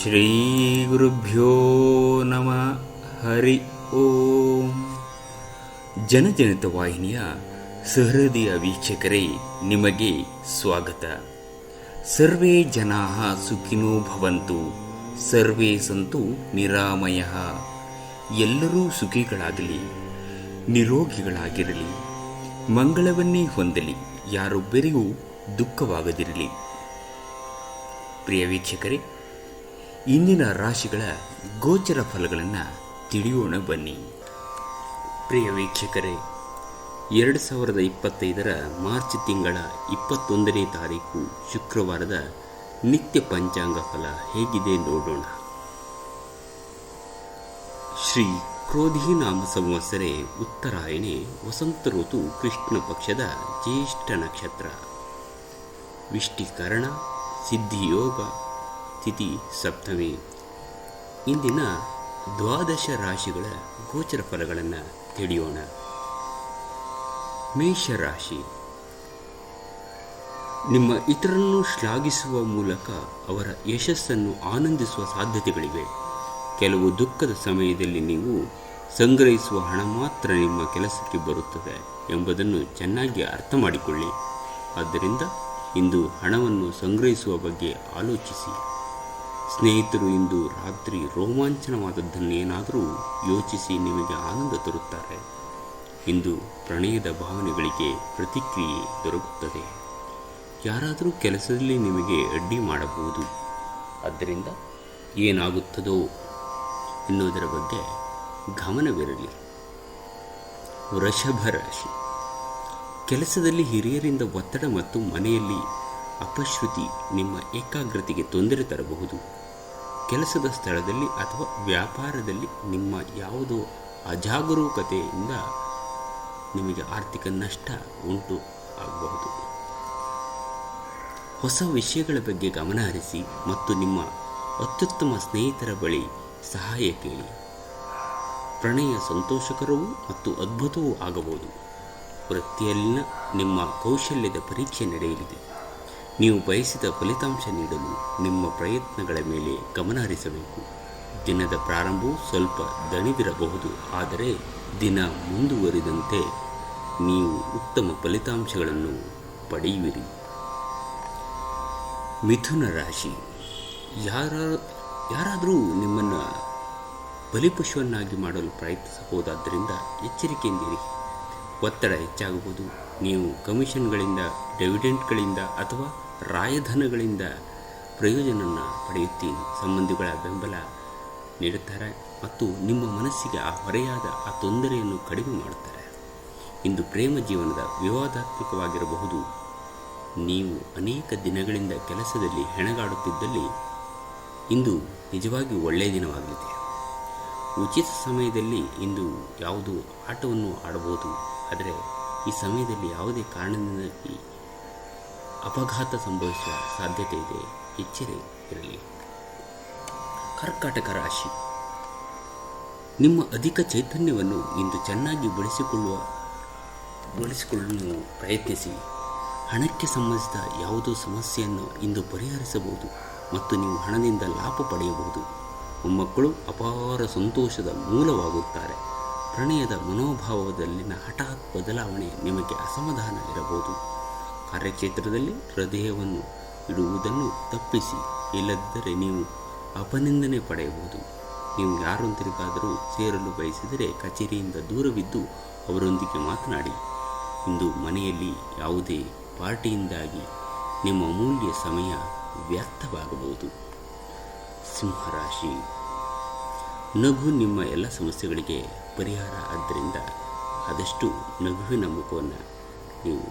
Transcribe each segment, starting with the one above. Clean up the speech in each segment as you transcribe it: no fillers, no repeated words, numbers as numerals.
ಶ್ರೀ ಗುರುಭ್ಯೋ ನಮಃ. ಹರಿ ಓಂ. ಜನಜನಿತ ವಾಹಿನಿಯ ಸಹೃದಯ ವೀಕ್ಷಕರೇ, ನಿಮಗೆ ಸ್ವಾಗತ. ಸರ್ವೇ ಜನಾಃ ಸುಖಿನೋ ಭವಂತು, ಸರ್ವೇ ಸಂತು ನಿರಾಮಯಃ. ಎಲ್ಲರೂ ಸುಖಿಗಳಾಗಲಿ, ನಿರೋಗಿಗಳಾಗಿರಲಿ, ಮಂಗಳವನ್ನೇ ಹೊಂದಲಿ, ಯಾರೊಬ್ಬರಿಗೂ ದುಃಖವಾಗದಿರಲಿ. ಪ್ರಿಯ ವೀಕ್ಷಕರೇ, ಇಂದಿನ ರಾಶಿಗಳ ಗೋಚರ ಫಲಗಳನ್ನು ತಿಳಿಯೋಣ ಬನ್ನಿ. ಪ್ರಿಯ ವೀಕ್ಷಕರೇ, 2025 ಮಾರ್ಚ್ ತಿಂಗಳ 21ನೇ ತಾರೀಕು ಶುಕ್ರವಾರದ ನಿತ್ಯ ಪಂಚಾಂಗ ಫಲ ಹೇಗಿದೆ ನೋಡೋಣ. ಶ್ರೀ ಕ್ರೋಧಿ ನಾಮ ಸಂವತ್ಸರೆ ಉತ್ತರಾಯಣೆ ವಸಂತ ಋತು ಕೃಷ್ಣ ಪಕ್ಷದ ಜ್ಯೇಷ್ಠ ನಕ್ಷತ್ರ, ವಿಷ್ಟಿಕರಣ, ಸಿದ್ಧಿಯೋಗ, ತಿಥಿ ಸಪ್ತಮಿ. ಇಂದಿನ ದ್ವಾದಶ ರಾಶಿಗಳ ಗೋಚರ ಫಲಗಳನ್ನು ತಿಳಿಯೋಣ. ಮೇಷರಾಶಿ. ನಿಮ್ಮ ಇತರರನ್ನು ಶ್ಲಾಘಿಸುವ ಮೂಲಕ ಅವರ ಯಶಸ್ಸನ್ನು ಆನಂದಿಸುವ ಸಾಧ್ಯತೆಗಳಿವೆ. ಕೆಲವು ದುಃಖದ ಸಮಯದಲ್ಲಿ ನೀವು ಸಂಗ್ರಹಿಸುವ ಹಣ ಮಾತ್ರ ನಿಮ್ಮ ಕೆಲಸಕ್ಕೆ ಬರುತ್ತದೆ ಎಂಬುದನ್ನು ಚೆನ್ನಾಗಿ ಅರ್ಥ ಮಾಡಿಕೊಳ್ಳಿ. ಆದ್ದರಿಂದ ಇಂದು ಹಣವನ್ನು ಸಂಗ್ರಹಿಸುವ ಬಗ್ಗೆ ಆಲೋಚಿಸಿ. ಸ್ನೇಹಿತರು ಇಂದು ರಾತ್ರಿ ರೋಮಾಂಚನವಾದದ್ದನ್ನೇನಾದರೂ ಯೋಚಿಸಿ ನಿಮಗೆ ಆನಂದ ತರುತ್ತಾರೆ. ಇಂದು ಪ್ರಣಯದ ಭಾವನೆಗಳಿಗೆ ಪ್ರತಿಕ್ರಿಯೆ ದೊರಕುತ್ತದೆ. ಯಾರಾದರೂ ಕೆಲಸದಲ್ಲಿ ನಿಮಗೆ ಅಡ್ಡಿ ಮಾಡಬಹುದು. ಆದ್ದರಿಂದ ಏನಾಗುತ್ತದೋ ಎನ್ನುವುದರ ಬಗ್ಗೆ ಗಮನವಿರಲಿ. ವೃಷಭ ರಾಶಿ. ಕೆಲಸದಲ್ಲಿ ಹಿರಿಯರಿಂದ ಒತ್ತಡ ಮತ್ತು ಮನೆಯಲ್ಲಿ ಅಪಶ್ರುತಿ ನಿಮ್ಮ ಏಕಾಗ್ರತೆಗೆ ತೊಂದರೆ ತರಬಹುದು. ಕೆಲಸದ ಸ್ಥಳದಲ್ಲಿ ಅಥವಾ ವ್ಯಾಪಾರದಲ್ಲಿ ನಿಮ್ಮ ಯಾವುದೋ ಅಜಾಗರೂಕತೆಯಿಂದ ನಿಮಗೆ ಆರ್ಥಿಕ ನಷ್ಟ ಉಂಟು ಆಗಬಹುದು. ಹೊಸ ವಿಷಯಗಳ ಬಗ್ಗೆ ಗಮನ ಹರಿಸಿ ಮತ್ತು ನಿಮ್ಮ ಅತ್ಯುತ್ತಮ ಸ್ನೇಹಿತರ ಬಳಿ ಸಹಾಯ ಕೇಳಿ. ಪ್ರಣಯ ಸಂತೋಷಕರವೂ ಮತ್ತು ಅದ್ಭುತವೂ ಆಗಬಹುದು. ವೃತ್ತಿಯಲ್ಲಿನ ನಿಮ್ಮ ಕೌಶಲ್ಯದ ಪರೀಕ್ಷೆ ನಡೆಯಲಿದೆ. ನೀವು ಬಯಸಿದ ಫಲಿತಾಂಶ ನೀಡಲು ನಿಮ್ಮ ಪ್ರಯತ್ನಗಳ ಮೇಲೆ ಗಮನ ಹರಿಸಬೇಕು. ದಿನದ ಪ್ರಾರಂಭವು ಸ್ವಲ್ಪ ದಣಿದಿರಬಹುದು, ಆದರೆ ದಿನ ಮುಂದುವರಿದಂತೆ ನೀವು ಉತ್ತಮ ಫಲಿತಾಂಶಗಳನ್ನು ಪಡೆಯುವಿರಿ. ಮಿಥುನ ರಾಶಿ. ಯಾರಾದರೂ ನಿಮ್ಮನ್ನು ಬಲಿಪಶುವನ್ನಾಗಿ ಮಾಡಲು ಪ್ರಯತ್ನಿಸಬಹುದಾದ್ದರಿಂದ ಎಚ್ಚರಿಕೆಯಿಂದಿರಿ. ಒತ್ತಡ ಹೆಚ್ಚಾಗಬಹುದು. ನೀವು ಕಮಿಷನ್ಗಳಿಂದ, ಡಿವಿಡೆಂಟ್ಗಳಿಂದ ಅಥವಾ ರಾಯಧನಗಳಿಂದ ಪ್ರಯೋಜನ ಪಡೆಯುತ್ತೀರಿ. ಸಂಬಂಧಿಗಳ ಬೆಂಬಲ ನೀಡುತ್ತಾರೆ ಮತ್ತು ನಿಮ್ಮ ಮನಸ್ಸಿಗೆ ಹೊರೆಯಾದ ಆ ತೊಂದರೆಯನ್ನು ಕಡಿಮೆ ಮಾಡುತ್ತಾರೆ. ಇಂದು ಪ್ರೇಮ ಜೀವನದ ವಿವಾದಾತ್ಮಕವಾಗಿರಬಹುದು. ನೀವು ಅನೇಕ ದಿನಗಳಿಂದ ಕೆಲಸದಲ್ಲಿ ಹೆಣಗಾಡುತ್ತಿದ್ದಲ್ಲಿ ಇಂದು ನಿಜವಾಗಿ ಒಳ್ಳೆಯ ದಿನವಾಗಲಿದೆ. ಉಚಿತ ಸಮಯದಲ್ಲಿ ಇಂದು ಯಾವುದೋ ಆಟವನ್ನು ಆಡಬಹುದು, ಆದರೆ ಈ ಸಮಯದಲ್ಲಿ ಯಾವುದೇ ಕಾರಣದಿಂದಾಗಿ ಅಪಘಾತ ಸಂಭವಿಸುವ ಸಾಧ್ಯತೆ ಇದೆ. ಎಚ್ಚರ ಇರಲಿ. ಕರ್ಕಾಟಕ ರಾಶಿ. ನಿಮ್ಮ ಅಧಿಕ ಚೈತನ್ಯವನ್ನು ಇಂದು ಚೆನ್ನಾಗಿ ಬಳಸಿಕೊಳ್ಳಲು ಪ್ರಯತ್ನಿಸಿ. ಹಣಕ್ಕೆ ಸಂಬಂಧಿಸಿದ ಯಾವುದೋ ಸಮಸ್ಯೆಯನ್ನು ಇಂದು ಪರಿಹರಿಸಬಹುದು ಮತ್ತು ನೀವು ಹಣದಿಂದ ಲಾಭ ಪಡೆಯಬಹುದು. ಮೊಮ್ಮಕ್ಕಳು ಅಪಾರ ಸಂತೋಷದ ಮೂಲವಾಗುತ್ತಾರೆ. ಪ್ರಣಯದ ಮನೋಭಾವದಲ್ಲಿನ ಹಠಾತ್ ಬದಲಾವಣೆ ನಿಮಗೆ ಅಸಮಾಧಾನ ಇರಬಹುದು. ಕಾರ್ಯಕ್ಷೇತ್ರದಲ್ಲಿ ಹೃದಯವನ್ನು ಇಡುವುದನ್ನು ತಪ್ಪಿಸಿ, ಇಲ್ಲದಿದ್ದರೆ ನೀವು ಅಪನಿಂದನೆ ಪಡೆಯಬಹುದು. ನೀವು ಯಾರೊಂದಿಗಾದರೂ ಸೇರಲು ಬಯಸಿದರೆ ಕಚೇರಿಯಿಂದ ದೂರವಿದ್ದು ಅವರೊಂದಿಗೆ ಮಾತನಾಡಿ. ಇಂದು ಮನೆಯಲ್ಲಿ ಯಾವುದೇ ಪಾರ್ಟಿಯಿಂದಾಗಿ ನಿಮ್ಮ ಅಮೂಲ್ಯ ಸಮಯ ವ್ಯರ್ಥವಾಗಬಹುದು. ಸಿಂಹರಾಶಿ. ನಗು ನಿಮ್ಮ ಎಲ್ಲ ಸಮಸ್ಯೆಗಳಿಗೆ ಪರಿಹಾರ. ಆದ್ದರಿಂದ ಆದಷ್ಟು ನಗುವಿನ ಮುಖವನ್ನು ನೀವು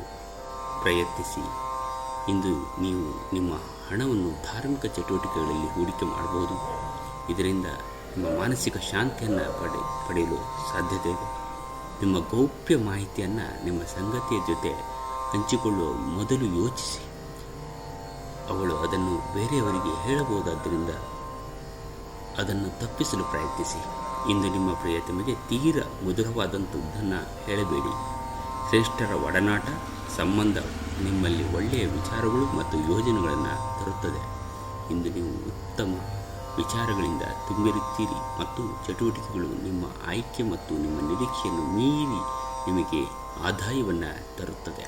ಪ್ರಯತ್ನಿಸಿ. ಇಂದು ನೀವು ನಿಮ್ಮ ಹಣವನ್ನು ಧಾರ್ಮಿಕ ಚಟುವಟಿಕೆಗಳಲ್ಲಿ ಹೂಡಿಕೆ ಮಾಡಬಹುದು. ಇದರಿಂದ ನಿಮ್ಮ ಮಾನಸಿಕ ಶಾಂತಿಯನ್ನು ಪಡೆಯಲು ಸಾಧ್ಯತೆ ಇದೆ. ನಿಮ್ಮ ಗೌಪ್ಯ ಮಾಹಿತಿಯನ್ನು ನಿಮ್ಮ ಸಂಗಾತಿಯ ಜೊತೆ ಹಂಚಿಕೊಳ್ಳುವ ಮೊದಲು ಯೋಚಿಸಿ. ಅವಳು ಅದನ್ನು ಬೇರೆಯವರಿಗೆ ಹೇಳಬಹುದಾದ್ದರಿಂದ ಅದನ್ನು ತಪ್ಪಿಸಲು ಪ್ರಯತ್ನಿಸಿ. ಇಂದು ನಿಮ್ಮ ಪ್ರಿಯತಮೆಗೆ ತೀರ ಮಧುರವಾದಂಥದ್ದನ್ನು ಹೇಳಬೇಡಿ. ಶ್ರೇಷ್ಠರ ಒಡನಾಟ ಸಂಬಂಧ ನಿಮ್ಮಲ್ಲಿ ಒಳ್ಳೆಯ ವಿಚಾರಗಳು ಮತ್ತು ಯೋಜನೆಗಳನ್ನು ತರುತ್ತದೆ. ಇಂದು ನೀವು ಉತ್ತಮ ವಿಚಾರಗಳಿಂದ ತುಂಬಿರುತ್ತೀರಿ ಮತ್ತು ಚಟುವಟಿಕೆಗಳು ನಿಮ್ಮ ಆಯ್ಕೆ ಮತ್ತು ನಿಮ್ಮ ನಿರೀಕ್ಷೆಯನ್ನು ಮೀರಿ ನಿಮಗೆ ಆದಾಯವನ್ನು ತರುತ್ತದೆ.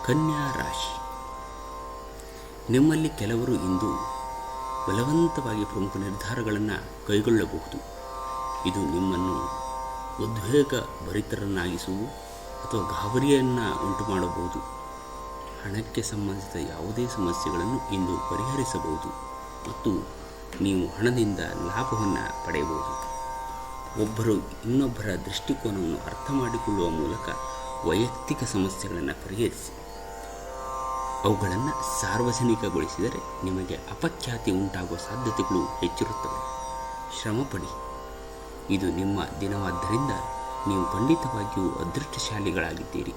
ಕನ್ಯಾ ರಾಶಿ, ನಿಮ್ಮಲ್ಲಿ ಕೆಲವರು ಇಂದು ಬಲವಂತವಾಗಿ ಪ್ರಮುಖ ನಿರ್ಧಾರಗಳನ್ನು ಕೈಗೊಳ್ಳಬಹುದು. ಇದು ನಿಮ್ಮನ್ನು ಉದ್ವೇಗ ಭರಿತರನ್ನಾಗಿಸುವುದು ಅಥವಾ ಗಾಬರಿಯನ್ನು ಉಂಟು ಮಾಡಬಹುದು. ಹಣಕ್ಕೆ ಸಂಬಂಧಿಸಿದ ಯಾವುದೇ ಸಮಸ್ಯೆಗಳನ್ನು ಇಂದು ಪರಿಹರಿಸಬಹುದು ಮತ್ತು ನೀವು ಹಣದಿಂದ ಲಾಭವನ್ನು ಪಡೆಯಬಹುದು. ಒಬ್ಬರು ಇನ್ನೊಬ್ಬರ ದೃಷ್ಟಿಕೋನವನ್ನು ಅರ್ಥ ಮಾಡಿಕೊಳ್ಳುವ ಮೂಲಕ ವೈಯಕ್ತಿಕ ಸಮಸ್ಯೆಗಳನ್ನು ಪರಿಹರಿಸಿ ಅವುಗಳನ್ನು ಸಾರ್ವಜನಿಕಗೊಳಿಸಿದರೆ ನಿಮಗೆ ಅಪಖ್ಯಾತಿ ಉಂಟಾಗುವ ಸಾಧ್ಯತೆಗಳು ಹೆಚ್ಚಿರುತ್ತವೆ. ಶ್ರಮಪಡಿ, ಇದು ನಿಮ್ಮ ದಿನವಾದ್ದರಿಂದ ನೀವು ಖಂಡಿತವಾಗಿಯೂ ಅದೃಷ್ಟಶಾಲಿಗಳಾಗಿದ್ದೀರಿ.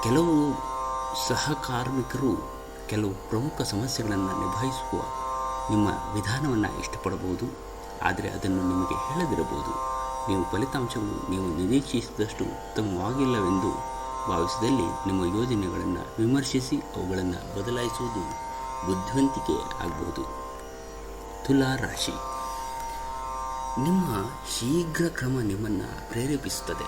ಕೆಲವು ಸಹಕಾರ್ಮಿಕರು ಕೆಲವು ಪ್ರಮುಖ ಸಮಸ್ಯೆಗಳನ್ನು ನಿಭಾಯಿಸುವ ನಿಮ್ಮ ವಿಧಾನವನ್ನು ಇಷ್ಟಪಡಬಹುದು, ಆದರೆ ಅದನ್ನು ನಿಮಗೆ ಹೇಳದಿರಬಹುದು. ನೀವು ಫಲಿತಾಂಶಗಳು ನೀವು ನಿರೀಕ್ಷಿಸಿದಷ್ಟು ಉತ್ತಮವಾಗಿಲ್ಲವೆಂದು ಭಾವಿಸಿದಲ್ಲಿ ನಿಮ್ಮ ಯೋಜನೆಗಳನ್ನು ವಿಮರ್ಶಿಸಿ ಅವುಗಳನ್ನು ಬದಲಾಯಿಸುವುದು ಬುದ್ಧಿವಂತಿಕೆ ಆಗಬಹುದು. ತುಲಾ ರಾಶಿ, ನಿಮ್ಮ ಶೀಘ್ರ ಕ್ರಮ ನಿಮ್ಮನ್ನು ಪ್ರೇರೇಪಿಸುತ್ತದೆ.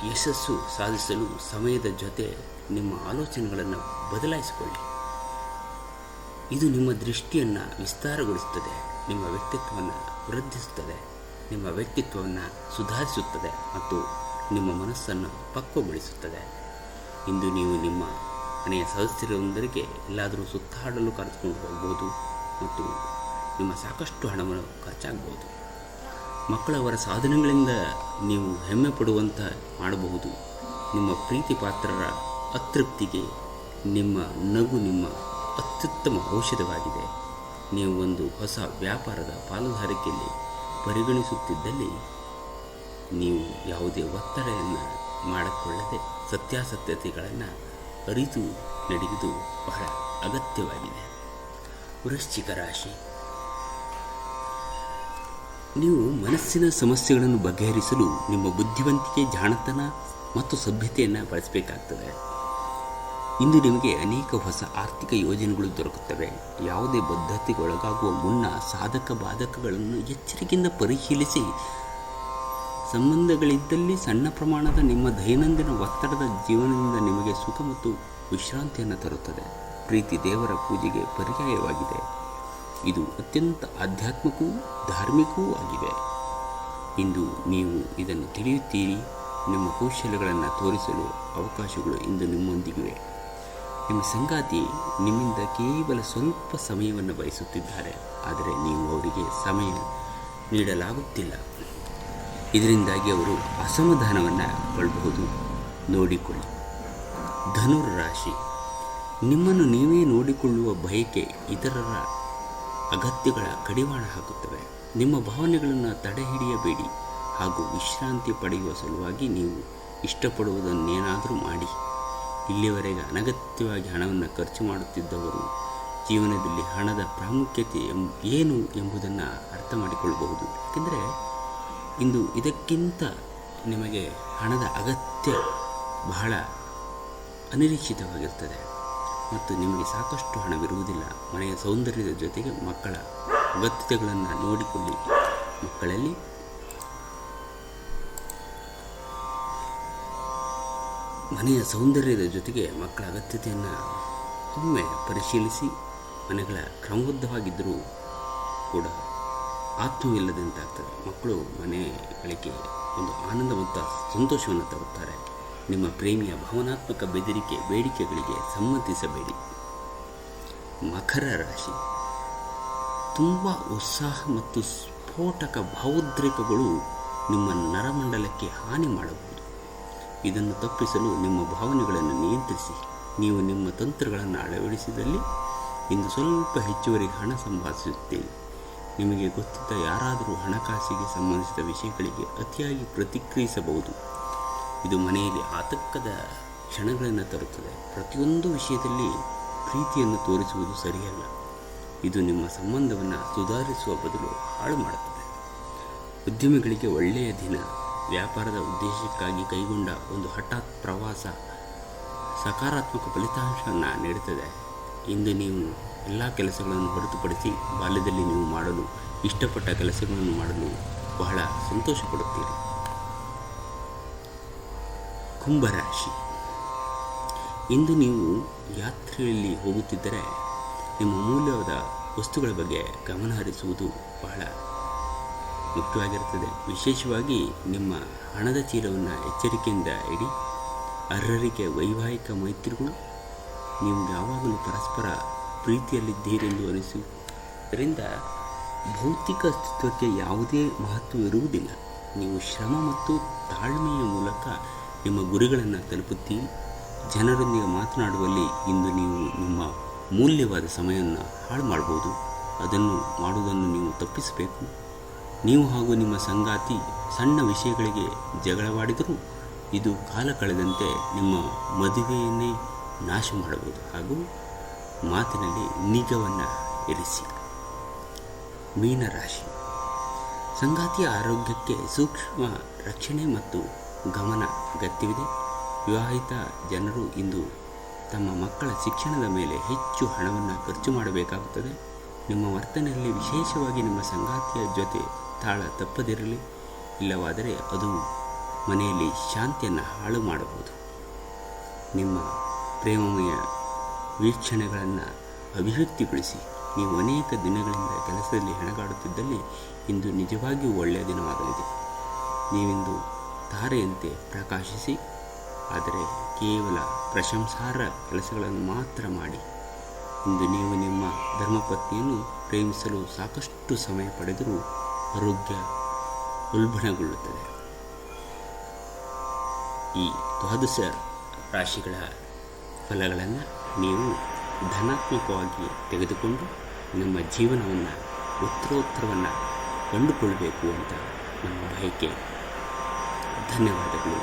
ಯಶಸ್ಸು ಸಾಧಿಸಲು ಸಮಯದ ಜೊತೆ ನಿಮ್ಮ ಆಲೋಚನೆಗಳನ್ನು ಬದಲಾಯಿಸಿಕೊಳ್ಳಿ. ಇದು ನಿಮ್ಮ ದೃಷ್ಟಿಯನ್ನು ವಿಸ್ತಾರಗೊಳಿಸುತ್ತದೆ, ನಿಮ್ಮ ವ್ಯಕ್ತಿತ್ವವನ್ನು ವೃದ್ಧಿಸುತ್ತದೆ, ನಿಮ್ಮ ವ್ಯಕ್ತಿತ್ವವನ್ನು ಸುಧಾರಿಸುತ್ತದೆ ಮತ್ತು ನಿಮ್ಮ ಮನಸ್ಸನ್ನು ಪಕ್ವಗೊಳಿಸುತ್ತದೆ. ಇಂದು ನೀವು ನಿಮ್ಮ ಮನೆಯ ಸದಸ್ಯರೊಂದಿಗೆ ಎಲ್ಲಾದರೂ ಸುತ್ತಾಡಲು ಕರೆದುಕೊಂಡು ಹೋಗ್ಬೋದು ಮತ್ತು ನಿಮ್ಮ ಸಾಕಷ್ಟು ಹಣವನ್ನು ಖರ್ಚಾಗಬಹುದು. ಮಕ್ಕಳವರ ಸಾಧನೆಗಳಿಂದ ನೀವು ಹೆಮ್ಮೆ ಪಡುವಂತೆ ಮಾಡಬಹುದು. ನಿಮ್ಮ ಪ್ರೀತಿ ಪಾತ್ರರ ಅತೃಪ್ತಿಗೆ ನಿಮ್ಮ ನಗು ನಿಮ್ಮ ಅತ್ಯುತ್ತಮ ಔಷಧವಾಗಿದೆ. ನೀವು ಒಂದು ಹೊಸ ವ್ಯಾಪಾರದ ಪಾಲುದಾರಿಕೆಯಲ್ಲಿ ಪರಿಗಣಿಸುತ್ತಿದ್ದಲ್ಲಿ ನೀವು ಯಾವುದೇ ಒತ್ತಡೆಯನ್ನು ಮಾಡಿಕೊಳ್ಳದೆ ಸತ್ಯಾಸತ್ಯತೆಗಳನ್ನು ಅರಿತು ನಡೆಯುವುದು ಬಹಳ ಅಗತ್ಯವಾಗಿದೆ. ವೃಶ್ಚಿಕ ರಾಶಿ, ನೀವು ಮನಸ್ಸಿನ ಸಮಸ್ಯೆಗಳನ್ನು ಬಗೆಹರಿಸಲು ನಿಮ್ಮ ಬುದ್ಧಿವಂತಿಕೆ, ಜಾಣತನ ಮತ್ತು ಸಭ್ಯತೆಯನ್ನು ಬಳಸಬೇಕಾಗ್ತದೆ. ಇಂದು ನಿಮಗೆ ಅನೇಕ ಹೊಸ ಆರ್ಥಿಕ ಯೋಜನೆಗಳು ದೊರಕುತ್ತವೆ. ಯಾವುದೇ ಬದ್ಧತೆಗೆ ಒಳಗಾಗುವ ಮುನ್ನ ಸಾಧಕ ಬಾಧಕಗಳನ್ನು ಎಚ್ಚರಿಕೆಯಿಂದ ಪರಿಶೀಲಿಸಿ. ಸಂಬಂಧಗಳಿದ್ದಲ್ಲಿ ಸಣ್ಣ ಪ್ರಮಾಣದ ನಿಮ್ಮ ದೈನಂದಿನ ಒತ್ತಡದ ಜೀವನದಿಂದ ನಿಮಗೆ ಸುಖ ಮತ್ತು ವಿಶ್ರಾಂತಿಯನ್ನು ತರುತ್ತದೆ. ಪ್ರೀತಿ ದೇವರ ಪೂಜೆಗೆ ಪರ್ಯಾಯವಾಗಿದೆ. ಇದು ಅತ್ಯಂತ ಆಧ್ಯಾತ್ಮಿಕವೂ ಧಾರ್ಮಿಕವೂ ಆಗಿದೆ. ಇಂದು ನೀವು ಇದನ್ನು ತಿಳಿಯುತ್ತೀರಿ. ನಿಮ್ಮ ಕೌಶಲ್ಯಗಳನ್ನು ತೋರಿಸಲು ಅವಕಾಶಗಳು ಇಂದು ನಿಮ್ಮೊಂದಿಗಿವೆ. ನಿಮ್ಮ ಸಂಗಾತಿ ನಿಮ್ಮಿಂದ ಕೇವಲ ಸ್ವಲ್ಪ ಸಮಯವನ್ನು ಬಯಸುತ್ತಿದ್ದಾರೆ, ಆದರೆ ನೀವು ಅವರಿಗೆ ಸಮಯ ನೀಡಲಾಗುತ್ತಿಲ್ಲ. ಇದರಿಂದಾಗಿ ಅವರು ಅಸಮಾಧಾನವನ್ನು ಕೊಳ್ಳಬಹುದು. ನೋಡಿಕೊಳ್ಳಿ. ಧನುರ್ ರಾಶಿ, ನಿಮ್ಮನ್ನು ನೀವೇ ನೋಡಿಕೊಳ್ಳುವ ಬಯಕೆ ಇತರರ ಅಗತ್ಯಗಳ ಕಡಿವಾಣ ಹಾಕುತ್ತವೆ. ನಿಮ್ಮ ಭಾವನೆಗಳನ್ನು ತಡೆಹಿಡಿಯಬೇಡಿ ಹಾಗೂ ವಿಶ್ರಾಂತಿ ಪಡೆಯುವ ಸಲುವಾಗಿ ನೀವು ಇಷ್ಟಪಡುವುದನ್ನೇನಾದರೂ ಮಾಡಿ. ಇಲ್ಲಿಯವರೆಗೆ ಅನಗತ್ಯವಾಗಿ ಹಣವನ್ನು ಖರ್ಚು ಮಾಡುತ್ತಿದ್ದವರು ಜೀವನದಲ್ಲಿ ಹಣದ ಪ್ರಾಮುಖ್ಯತೆ ಏನು ಎಂಬುದನ್ನು ಅರ್ಥ ಮಾಡಿಕೊಳ್ಳಬಹುದು. ಏಕೆಂದರೆ ಇಂದು ಇದಕ್ಕಿಂತ ನಿಮಗೆ ಹಣದ ಅಗತ್ಯ ಬಹಳ ಅನಿರೀಕ್ಷಿತವಾಗಿರ್ತದೆ ಮತ್ತು ನಿಮಗೆ ಸಾಕಷ್ಟು ಹಣವಿರುವುದಿಲ್ಲ. ಮನೆಯ ಸೌಂದರ್ಯದ ಜೊತೆಗೆ ಮಕ್ಕಳ ಅಗತ್ಯತೆಗಳನ್ನು ನೋಡಿಕೊಳ್ಳಿ. ಮನೆಯ ಸೌಂದರ್ಯದ ಜೊತೆಗೆ ಮಕ್ಕಳ ಅಗತ್ಯತೆಯನ್ನು ಒಮ್ಮೆ ಪರಿಶೀಲಿಸಿ. ಮನೆಗಳ ಕ್ರಮಬದ್ಧವಾಗಿದ್ದರೂ ಕೂಡ ಆತ್ಮವಿಲ್ಲದಂತಾಗ್ತದೆ. ಮಕ್ಕಳು ಮನೆಗಳಿಗೆ ಒಂದು ಆನಂದ ಮತ್ತು ಸಂತೋಷವನ್ನು ತರುತ್ತಾರೆ. ನಿಮ್ಮ ಪ್ರೇಮಿಯ ಭಾವನಾತ್ಮಕ ಬೇಡಿಕೆಗಳಿಗೆ ಸಮ್ಮತಿಸಬೇಡಿ. ಮಕರ ರಾಶಿ, ತುಂಬ ಉತ್ಸಾಹ ಮತ್ತು ಸ್ಫೋಟಕ ಭಾವೋದ್ರೇಕಗಳು ನಿಮ್ಮ ನರಮಂಡಲಕ್ಕೆ ಹಾನಿ ಮಾಡಬಹುದು. ಇದನ್ನು ತಪ್ಪಿಸಲು ನಿಮ್ಮ ಭಾವನೆಗಳನ್ನು ನಿಯಂತ್ರಿಸಿ. ನೀವು ನಿಮ್ಮ ತಂತ್ರಗಳನ್ನು ಅಳವಡಿಸಿದಲ್ಲಿ ಇಂದು ಸ್ವಲ್ಪ ಹೆಚ್ಚುವರಿ ಹಣ ಸಂಪಾದಿಸುತ್ತೀರಿ. ನಿಮಗೆ ಗೊತ್ತಿದ್ದ ಯಾರಾದರೂ ಹಣಕಾಸಿಗೆ ಸಂಬಂಧಿಸಿದ ವಿಷಯಗಳಿಗೆ ಅತಿಯಾಗಿ ಪ್ರತಿಕ್ರಿಯಿಸಬಹುದು. ಇದು ಮನೆಯಲ್ಲಿ ಆತಂಕದ ಕ್ಷಣಗಳನ್ನು ತರುತ್ತದೆ. ಪ್ರತಿಯೊಂದು ವಿಷಯದಲ್ಲಿ ಪ್ರೀತಿಯನ್ನು ತೋರಿಸುವುದು ಸರಿಯಲ್ಲ. ಇದು ನಿಮ್ಮ ಸಂಬಂಧವನ್ನು ಸುಧಾರಿಸುವ ಬದಲು ಹಾಳು ಮಾಡುತ್ತದೆ. ಉದ್ಯಮಿಗಳಿಗೆ ಒಳ್ಳೆಯ ದಿನ. ವ್ಯಾಪಾರದ ಉದ್ದೇಶಕ್ಕಾಗಿ ಕೈಗೊಂಡ ಒಂದು ಹಠಾತ್ ಪ್ರವಾಸ ಸಕಾರಾತ್ಮಕ ಫಲಿತಾಂಶವನ್ನು ನೀಡುತ್ತದೆ. ಇಂದು ನೀವು ಎಲ್ಲ ಕೆಲಸಗಳನ್ನು ಹೊರತುಪಡಿಸಿ ಬಾಲ್ಯದಲ್ಲಿ ನೀವು ಮಾಡಲು ಇಷ್ಟಪಟ್ಟ ಕೆಲಸಗಳನ್ನು ಮಾಡಲು ಬಹಳ ಸಂತೋಷ ಪಡುತ್ತೀರಿ. ಕುಂಭರಾಶಿ, ಇಂದು ನೀವು ಯಾತ್ರೆಯಲ್ಲಿ ಹೋಗುತ್ತಿದ್ದರೆ ನಿಮ್ಮ ಅಮೂಲ್ಯವಾದ ವಸ್ತುಗಳ ಬಗ್ಗೆ ಗಮನ ಹರಿಸುವುದು ಬಹಳ ಮುಖ್ಯವಾಗಿರುತ್ತದೆ. ವಿಶೇಷವಾಗಿ ನಿಮ್ಮ ಹಣದ ಚೀಲವನ್ನು ಎಚ್ಚರಿಕೆಯಿಂದ ಇಡಿ. ಅರ್ಹರಿಗೆ ವೈವಾಹಿಕ ಮೈತ್ರಿಗಳು, ನೀವು ಯಾವಾಗಲೂ ಪರಸ್ಪರ ಪ್ರೀತಿಯಲ್ಲಿದ್ದೀರೆಂದು ಅನಿಸುವುದರಿಂದ ಭೌತಿಕ ಅಸ್ತಿತ್ವಕ್ಕೆ ಯಾವುದೇ ಮಹತ್ವವಿರುವುದಿಲ್ಲ. ನೀವು ಶ್ರಮ ಮತ್ತು ತಾಳ್ಮೆಯ ಮೂಲಕ ನಿಮ್ಮ ಗುರಿಗಳನ್ನು ತಲುಪುತ್ತೀರಿ. ಜನರೊಂದಿಗೆ ಮಾತನಾಡುವಲ್ಲಿ ಇಂದು ನೀವು ನಿಮ್ಮ ಮೂಲ್ಯವಾದ ಸಮಯವನ್ನು ಹಾಳು ಮಾಡಬಹುದು. ಅದನ್ನು ಮಾಡುವುದನ್ನು ನೀವು ತಪ್ಪಿಸಬೇಕು. ನೀವು ಹಾಗೂ ನಿಮ್ಮ ಸಂಗಾತಿ ಸಣ್ಣ ವಿಷಯಗಳಿಗೆ ಜಗಳವಾಡಿದರೂ ಇದು ಕಾಲ ಕಳೆದಂತೆ ನಿಮ್ಮ ಮದುವೆಯನ್ನೇ ನಾಶ ಮಾಡಬಹುದು. ಹಾಗೂ ಮಾತಿನಲ್ಲಿ ನಿಗವನ್ನು ಇರಿಸಿ. ಮೀನರಾಶಿ, ಸಂಗಾತಿಯ ಆರೋಗ್ಯಕ್ಕೆ ಸೂಕ್ಷ್ಮ ರಕ್ಷಣೆ ಮತ್ತು ಗಮನ ಅಗತ್ಯವಿದೆ. ವಿವಾಹಿತ ಜನರು ಇಂದು ತಮ್ಮ ಮಕ್ಕಳ ಶಿಕ್ಷಣದ ಮೇಲೆ ಹೆಚ್ಚು ಹಣವನ್ನು ಖರ್ಚು ಮಾಡಬೇಕಾಗುತ್ತದೆ. ನಿಮ್ಮ ವರ್ತನೆಯಲ್ಲಿ ವಿಶೇಷವಾಗಿ ನಿಮ್ಮ ಸಂಗಾತಿಯ ಜೊತೆ ತಾಳ ತಪ್ಪದಿರಲಿ. ಇಲ್ಲವಾದರೆ ಅದು ಮನೆಯಲ್ಲಿ ಶಾಂತಿಯನ್ನು ಹಾಳು ಮಾಡಬಹುದು. ನಿಮ್ಮ ಪ್ರೇಮಮಯ ವೀಕ್ಷಣೆಗಳನ್ನು ಅಭಿವ್ಯಕ್ತಿಗೊಳಿಸಿ. ನೀವು ಅನೇಕ ದಿನಗಳಿಂದ ಕೆಲಸದಲ್ಲಿ ಹೆಣಗಾಡುತ್ತಿದ್ದಲ್ಲಿ ಇಂದು ನಿಜವಾಗಿಯೂ ಒಳ್ಳೆಯ ದಿನವಾಗಲಿದೆ. ನೀವಿಂದು ತಾರೆಯಂತೆ ಪ್ರಕಾಶಿಸಿ, ಆದರೆ ಕೇವಲ ಪ್ರಶಂಸಾರ್ಹ ಕೆಲಸಗಳನ್ನು ಮಾತ್ರ ಮಾಡಿ. ಇಂದು ನೀವು ನಿಮ್ಮ ಧರ್ಮಪತ್ನಿಯನ್ನು ಪ್ರೇಮಿಸಲು ಸಾಕಷ್ಟು ಸಮಯ ಪಡೆದರೂ ಆರೋಗ್ಯ ಉಲ್ಬಣಗೊಳ್ಳುತ್ತದೆ. ಈ 12 ರಾಶಿಗಳ ಫಲಗಳನ್ನು ನೀವು ಧನಾತ್ಮಕವಾಗಿ ತೆಗೆದುಕೊಂಡು ನಮ್ಮ ಜೀವನವನ್ನು ಉತ್ತರೋತ್ತರವನ್ನು ಕಂಡುಕೊಳ್ಳಬೇಕು ಅಂತ ನಮ್ಮ ಬಯಕೆ. ಧನ್ಯವಾದಗಳು.